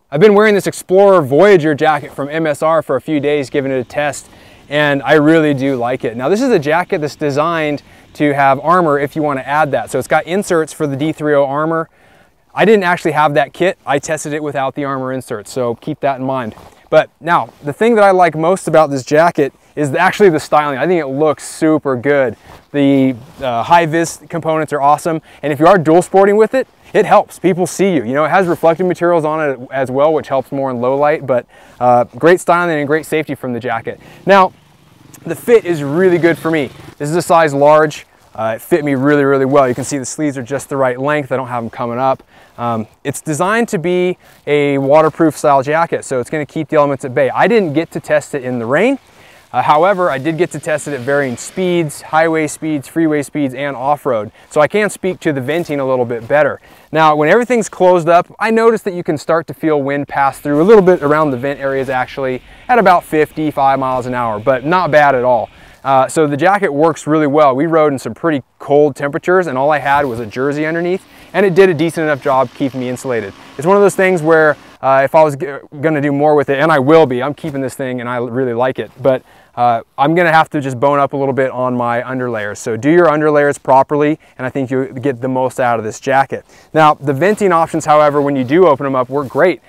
I've been wearing this MSR Voyager jacket from MSR for a few days, giving it a test, and I really do like it. Now this is a jacket that's designed to have armor if you want to add that. So it's got inserts for the D30 armor. I didn't actually have that kit. I tested it without the armor inserts, so keep that in mind. But now, the thing that I like most about this jacket is actually the styling. I think it looks super good. The hi-viz components are awesome, and if you are dual sporting with it, it helps. People see you. You know, it has reflective materials on it as well, which helps more in low light, but great styling and great safety from the jacket. Now, the fit is really good for me. This is a size large. It fit me really, really well. You can see the sleeves are just the right length. I don't have them coming up. It's designed to be a waterproof style jacket, so it's going to keep the elements at bay. I didn't get to test it in the rain. However, I did get to test it at varying speeds, highway speeds, freeway speeds, and off-road. So I can speak to the venting a little bit better. Now, when everything's closed up, I noticed that you can start to feel wind pass through a little bit around the vent areas actually at about 55 miles an hour, but not bad at all. So the jacket works really well. We rode in some pretty cold temperatures and all I had was a jersey underneath, and it did a decent enough job keeping me insulated. It's one of those things where if I was gonna do more with it, and I will be, I'm keeping this thing and I really like it, but I'm gonna have to just bone up a little bit on my underlayers. So do your underlayers properly, and I think you'll get the most out of this jacket. Now, the venting options, however, when you do open them up, work great.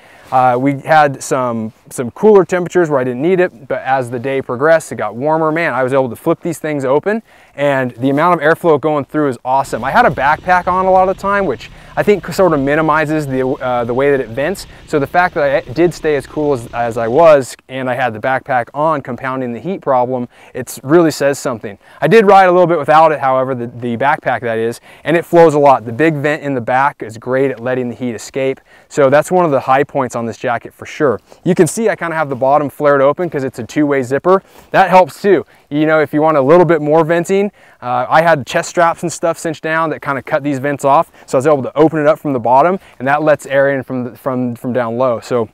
We had some cooler temperatures where I didn't need it, but as the day progressed, it got warmer. Man, I was able to flip these things open, and the amount of airflow going through is awesome. I had a backpack on a lot of the time, which I think sort of minimizes the way that it vents. So the fact that I did stay as cool as I was, and I had the backpack on, compounding the heat problem, it really says something. I did ride a little bit without it, however, the backpack that is, and it flows a lot. The big vent in the back is great at letting the heat escape. So that's one of the high points on this jacket for sure. You can see I kind of have the bottom flared open because it's a two-way zipper. That helps too. You know, if you want a little bit more venting, I had chest straps and stuff cinched down that kind of cut these vents off, so I was able to open it up from the bottom, and that lets air in from down low. So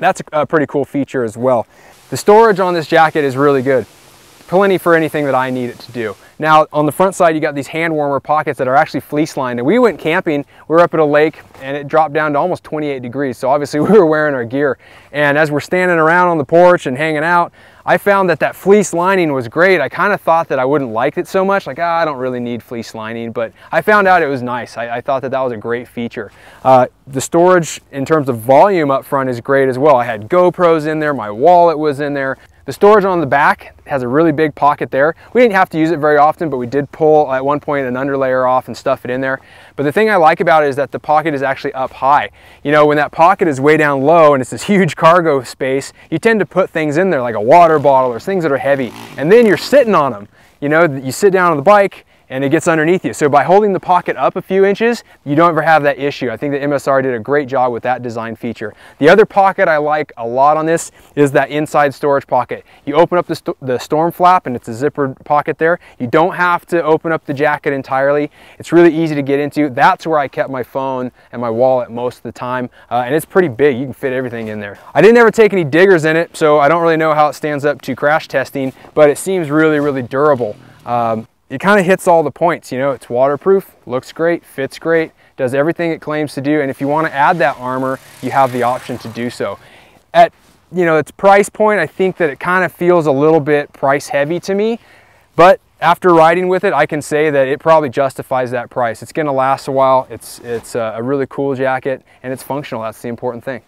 that's a pretty cool feature as well. The storage on this jacket is really good. Plenty for anything that I need it to do. Now, on the front side, you got these hand warmer pockets that are actually fleece lined. And we went camping, we were up at a lake, and it dropped down to almost 28 degrees. So obviously we were wearing our gear. And as we're standing around on the porch and hanging out, I found that fleece lining was great. I kind of thought that I wouldn't like it so much, like, I don't really need fleece lining, but I found out it was nice. I thought that was a great feature. The storage in terms of volume up front is great as well. I had GoPros in there, my wallet was in there. The storage on the back has a really big pocket there. We didn't have to use it very often, but we did pull at one point an underlayer off and stuff it in there. But the thing I like about it is that the pocket is actually up high. You know, when that pocket is way down low and it's this huge cargo space, you tend to put things in there like a water bottle or things that are heavy, and then you're sitting on them. You know, you sit down on the bike and it gets underneath you. So by holding the pocket up a few inches, you don't ever have that issue. I think that MSR did a great job with that design feature. The other pocket I like a lot on this is that inside storage pocket. You open up the storm flap and it's a zippered pocket there. You don't have to open up the jacket entirely. It's really easy to get into. That's where I kept my phone and my wallet most of the time. And it's pretty big. You can fit everything in there. I didn't ever take any diggers in it, so I don't really know how it stands up to crash testing, but it seems really, really durable. It kind of hits all the points. You know, it's waterproof, looks great, fits great, does everything it claims to do, and if you want to add that armor, you have the option to do so. At, you know, its price point, I think that it kind of feels a little bit price heavy to me, but after riding with it, I can say that it probably justifies that price. It's going to last a while. It's a really cool jacket, and it's functional. That's the important thing.